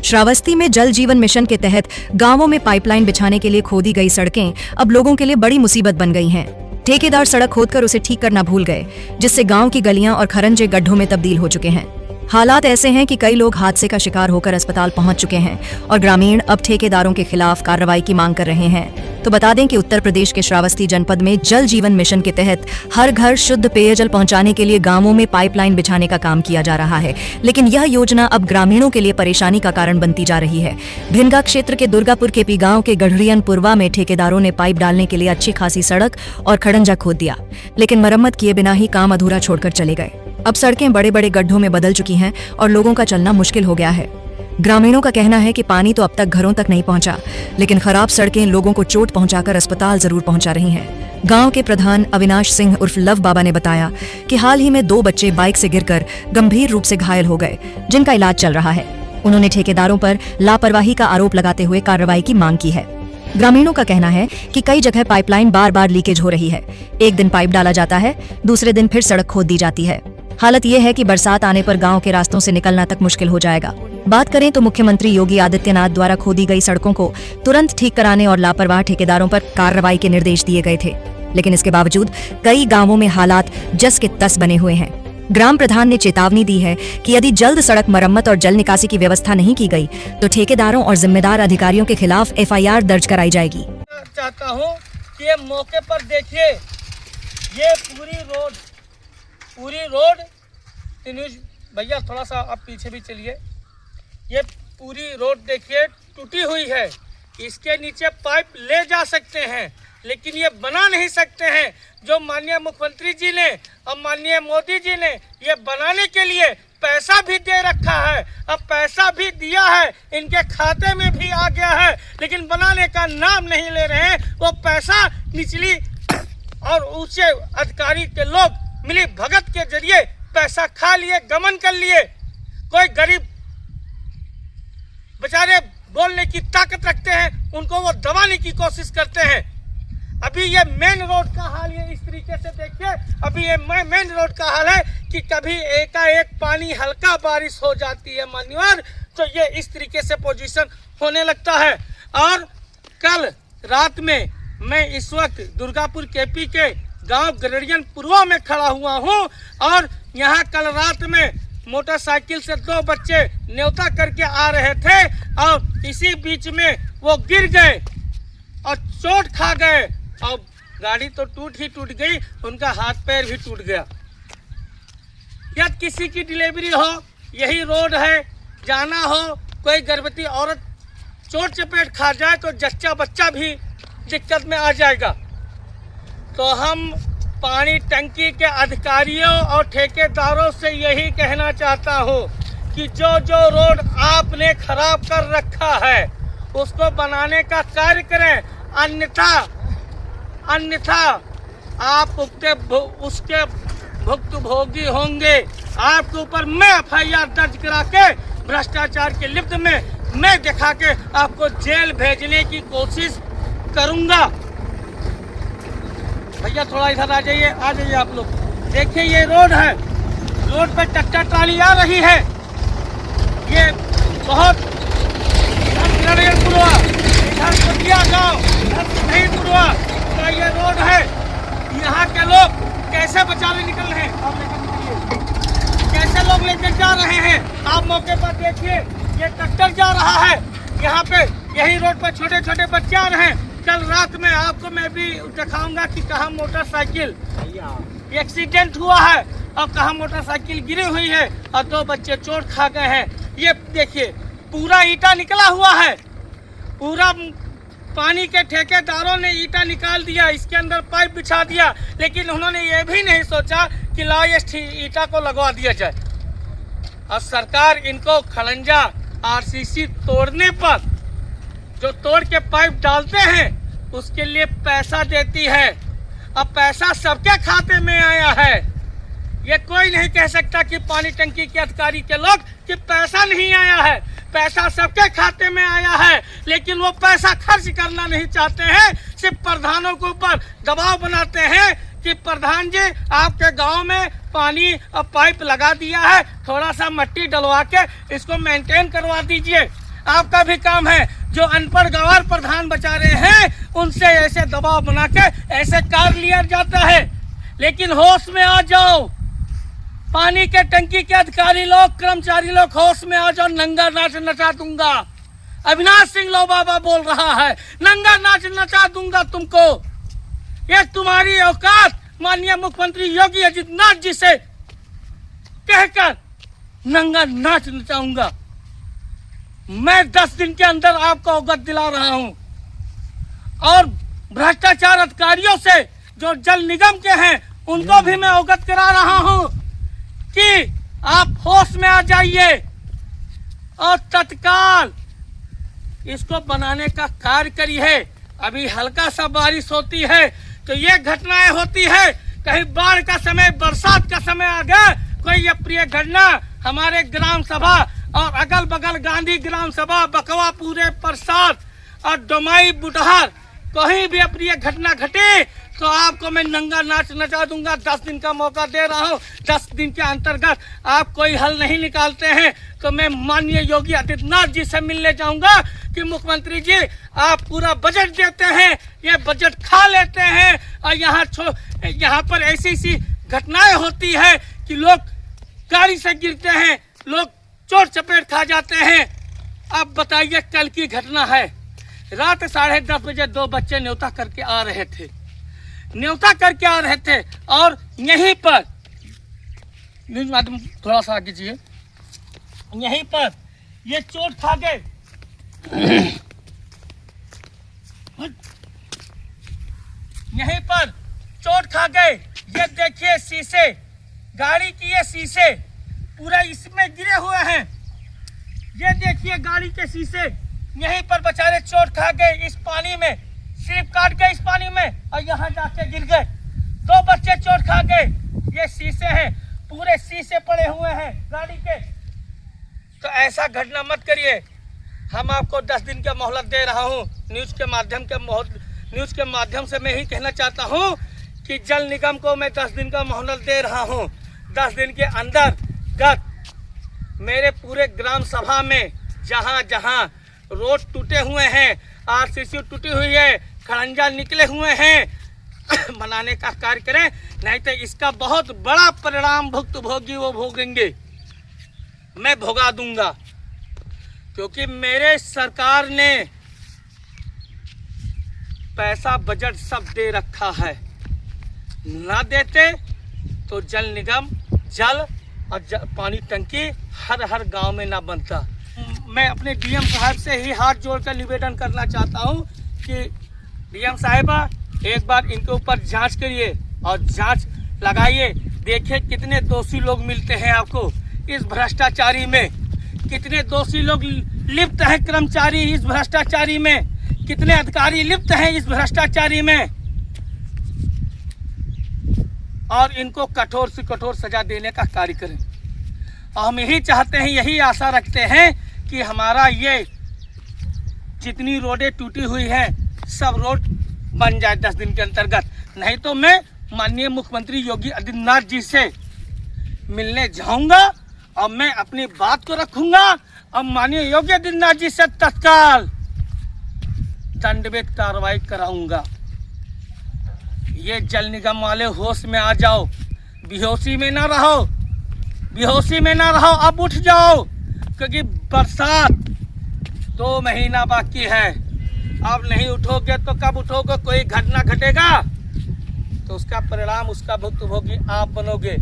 श्रावस्ती में जल जीवन मिशन के तहत गांवों में पाइपलाइन बिछाने के लिए खोदी गई सड़कें अब लोगों के लिए बड़ी मुसीबत बन गई हैं। ठेकेदार सड़क खोदकर उसे ठीक करना भूल गए, जिससे गांव की गलियां और खरंजे गड्ढों में तब्दील हो चुके हैं। हालात ऐसे हैं कि कई लोग हादसे का शिकार होकर अस्पताल पहुंच चुके हैं और ग्रामीण अब ठेकेदारों के खिलाफ कार्रवाई की मांग कर रहे हैं। तो बता दें कि उत्तर प्रदेश के श्रावस्ती जनपद में जल जीवन मिशन के तहत हर घर शुद्ध पेयजल पहुंचाने के लिए गांवों में पाइपलाइन बिछाने का काम किया जा रहा है, लेकिन यह योजना अब ग्रामीणों के लिए परेशानी का कारण बनती जा रही है। भिनगा क्षेत्र के दुर्गापुर केपी गांव के गढ़रियन पुरवा में ठेकेदारों ने पाइप डालने के लिए अच्छी खासी सड़क और खड़ंजा खोद दिया, लेकिन मरम्मत किए बिना ही काम अधूरा छोड़कर चले गए। अब सड़कें बड़े बड़े गड्ढों में बदल चुकी हैं और लोगों का चलना मुश्किल हो गया है। ग्रामीणों का कहना है कि पानी तो अब तक घरों तक नहीं पहुंचा, लेकिन खराब सड़कें लोगों को चोट पहुंचाकर अस्पताल जरूर पहुंचा रही हैं। गांव के प्रधान अविनाश सिंह उर्फ लव बाबा ने बताया कि हाल ही में 2 बच्चे बाइक से गिरकर गंभीर रूप से घायल हो गए, जिनका इलाज चल रहा है। उन्होंने ठेकेदारों पर लापरवाही का आरोप लगाते हुए कार्रवाई की मांग की है। ग्रामीणों का कहना है कि कई जगह पाइपलाइन बार बार लीकेज हो रही है। एक दिन पाइप डाला जाता है, दूसरे दिन फिर सड़क खोद दी जाती है। हालत ये है कि बरसात आने पर गांव के रास्तों से निकलना तक मुश्किल हो जाएगा। बात करें तो मुख्यमंत्री योगी आदित्यनाथ द्वारा खोदी गई सड़कों को तुरंत ठीक कराने और लापरवाह ठेकेदारों पर कार्रवाई के निर्देश दिए गए थे, लेकिन इसके बावजूद कई गांवों में हालात जस के तस बने हुए हैं। ग्राम प्रधान ने चेतावनी दी है कि यदि जल्द सड़क मरम्मत और जल निकासी की व्यवस्था नहीं की गई तो ठेकेदारों और जिम्मेदार अधिकारियों के खिलाफ FIR दर्ज कराई जाएगी। चाहता हूँ कि ये मौके पर देखिए, ये पूरी रोड भैया थोड़ा सा आप पीछे भी चलिए। ये पूरी रोड देखिए टूटी हुई है। इसके नीचे पाइप ले जा सकते हैं, लेकिन ये बना नहीं सकते हैं। जो माननीय मुख्यमंत्री जी ने और माननीय मोदी जी ने ये बनाने के लिए पैसा भी दे रखा है, अब पैसा भी दिया है, इनके खाते में भी आ गया है, लेकिन बनाने का नाम नहीं ले रहे हैं। वो पैसा निचली और ऊंचे अधिकारी के लोग मिली भगत के जरिए पैसा खा लिए, गमन कर लिए। कोई गरीब बेचारे बोलने की ताकत रखते हैं, उनको वो दबाने की कोशिश करते हैं। अभी ये मेन रोड का हाल ये इस तरीके से देखिए। अभी ये मेन रोड का हाल है कि कभी एकाएक पानी हल्का बारिश हो जाती है मान्यवर, तो ये इस तरीके से पोजीशन होने लगता है। और कल रात में मैं इस वक्त दुर्गापुर केपी के गांव गढ़रियन पुरवा में खड़ा हुआ हूं और यहाँ कल रात में मोटरसाइकिल से 2 बच्चे न्योता करके आ रहे थे और इसी बीच में वो गिर गए और चोट खा गए और गाड़ी तो टूट गई, उनका हाथ पैर भी टूट गया। या किसी की डिलीवरी हो, यही रोड है, जाना हो, कोई गर्भवती औरत चोट चपेट खा जाए तो जच्चा बच्चा भी दिक्कत में आ जाएगा। तो हम पानी टंकी के अधिकारियों और ठेकेदारों से यही कहना चाहता हूँ कि जो रोड आपने खराब कर रखा है उसको बनाने का कार्य करें, अन्यथा आप उसके भुक्तभोगी होंगे। आपके ऊपर मैं FIR दर्ज करा के भ्रष्टाचार के लिप्त में मैं दिखा के आपको जेल भेजने की कोशिश करूंगा। भैया थोड़ा इधर आ जाइए आप लोग। देखिए ये रोड है, रोड पे ट्रैक्टर ट्राली आ रही है। ये बहुत इधर पुरवा, इधर कुटिया गाँव, इधर पुरवा का ये रोड है। यहाँ के लोग कैसे बचाने निकल रहे हैं, आप लेकर निकलिए। कैसे लोग लेकर जा रहे हैं आप मौके पर देखिए। ये ट्रैक्टर जा रहा है, यहाँ पे यही रोड पर छोटे छोटे बच्चे आ रहे हैं। कल रात में आपको मैं भी दिखाऊंगा कि कहाँ मोटरसाइकिल एक्सीडेंट हुआ है और कहाँ मोटरसाइकिल गिरी हुई है और 2 बच्चे चोट खा गए हैं। ये देखिए पूरा ईंटा निकला हुआ है, पूरा पानी के ठेकेदारों ने ईंटा निकाल दिया, इसके अंदर पाइप बिछा दिया, लेकिन उन्होंने ये भी नहीं सोचा कि लाओ इस ईंटा को लगवा दिया जाए। और सरकार इनको खड़ंजा RCC तोड़ने पर जो तोड़ के पाइप डालते हैं उसके लिए पैसा देती है। अब पैसा सबके खाते में आया है। ये कोई नहीं कह सकता कि पानी टंकी के अधिकारी के लोग कि पैसा नहीं आया है। पैसा सबके खाते में आया है, लेकिन वो पैसा खर्च करना नहीं चाहते हैं। सिर्फ प्रधानों के ऊपर दबाव बनाते हैं कि प्रधान जी आपके गांव में पानी और पाइप लगा दिया है, थोड़ा सा मिट्टी डलवा के इसको मेंटेन करवा दीजिए। आपका भी काम है। जो अनपढ़ गंवार प्रधान बेचारे हैं उनसे ऐसे दबाव बना के ऐसे कार्य लिया जाता है। लेकिन होश में आ जाओ, पानी के टंकी के अधिकारी लोग, कर्मचारी लोग, होश में आ जाओ, नंगा नाच नचा दूंगा। अविनाश सिंह लोबाबा बोल रहा है, नंगा नाच नचा दूंगा तुमको। ये तुम्हारी औकात माननीय मुख्यमंत्री योगी आदित्यनाथ जी से कहकर नंगा नाच नचाऊंगा। मैं 10 दिन के अंदर आपको अवगत दिला रहा हूं। और भ्रष्टाचार अधिकारियों से जो जल निगम के हैं उनको भी मैं अवगत करा रहा हूं कि आप होश में आ जाइए और तत्काल इसको बनाने का कार्य करिए। अभी हल्का सा बारिश होती है तो ये घटनाएं होती है, कहीं बाढ़ का समय, बरसात का समय आ गया, कोई अप्रिय घटना हमारे ग्राम सभा और अगल बगल गांधी ग्राम सभा, बकवा, पूरे प्रसाद और डोमाई बुटहर कहीं भी अप्रिय घटना घटे तो आपको मैं नंगा नाच नचा दूंगा। 10 दिन का मौका दे रहा हूं। 10 दिन के अंतर्गत आप कोई हल नहीं निकालते हैं तो मैं माननीय योगी आदित्यनाथ जी से मिलने जाऊंगा कि मुख्यमंत्री जी आप पूरा बजट देते हैं, ये बजट खा लेते हैं और यहाँ पर ऐसी घटनाएं होती है कि लोग गाड़ी से गिरते हैं, लोग चोट चपेट खा जाते हैं। अब बताइए, कल की घटना है, रात 10:30 बजे 2 बच्चे न्योता करके आ रहे थे और यहीं पर न्यूज माध्यम थोड़ा सा आगे कीजिए, यहीं पर ये चोट खा गए। यहीं पर चोट खा गए। ये देखिए शीशे, गाड़ी की ये शीशे पूरा इसमें गिरे हुए हैं। ये देखिए गाड़ी के शीशे, यहीं पर बेचारे चोट खा गए, इस पानी में स्लिप काट गए इस पानी में और यहाँ जाके गिर गए। 2 बच्चे चोट खा गए। ये शीशे हैं, पूरे शीशे पड़े हुए हैं गाड़ी के। तो ऐसा घटना मत करिए। हम आपको 10 दिन का मोहलत दे रहा हूँ। न्यूज़ के माध्यम से मैं ही कहना चाहता हूँ कि जल निगम को मैं 10 दिन का मोहलत दे रहा हूँ। 10 दिन के अंदर मेरे पूरे ग्राम सभा में जहाँ जहाँ रोड टूटे हुए हैं, आरसीसी टूटी हुई है, खड़ंजा निकले हुए हैं बनाने का कार्य करें, नहीं तो इसका बहुत बड़ा परिणाम भुक्तभोगी वो भोगेंगे, मैं भोगा दूंगा। क्योंकि मेरे सरकार ने पैसा बजट सब दे रखा है, ना देते तो जल निगम, जल और पानी टंकी हर गांव में ना बनता। मैं अपने डीएम साहब से ही हाथ जोड़कर निवेदन करना चाहता हूं कि डीएम साहिबा एक बार इनके ऊपर जांच करिए और जांच लगाइए, देखिए कितने दोषी लोग मिलते हैं आपको इस भ्रष्टाचारी में, कितने दोषी लोग लिप्त हैं, कर्मचारी इस भ्रष्टाचारी में, कितने अधिकारी लिप्त हैं इस भ्रष्टाचारी में, और इनको कठोर से कठोर सजा देने का कार्य करें। और हम यही चाहते हैं, यही आशा रखते हैं कि हमारा ये जितनी रोडें टूटी हुई हैं सब रोड बन जाए 10 दिन के अंतर्गत। नहीं तो मैं माननीय मुख्यमंत्री योगी आदित्यनाथ जी से मिलने जाऊंगा और मैं अपनी बात को रखूंगा और माननीय योगी आदित्यनाथ जी से तत्काल दंडनीय कार्रवाई कराऊंगा। ये जल निगम वाले होश में आ जाओ, बेहोशी में ना रहो, बेहोशी में ना रहो, अब उठ जाओ, क्योंकि बरसात 2 महीना बाकी है। अब नहीं उठोगे तो कब उठोगे? कोई घटना घटेगा तो उसका परिणाम, उसका भुक्तभोगी आप बनोगे।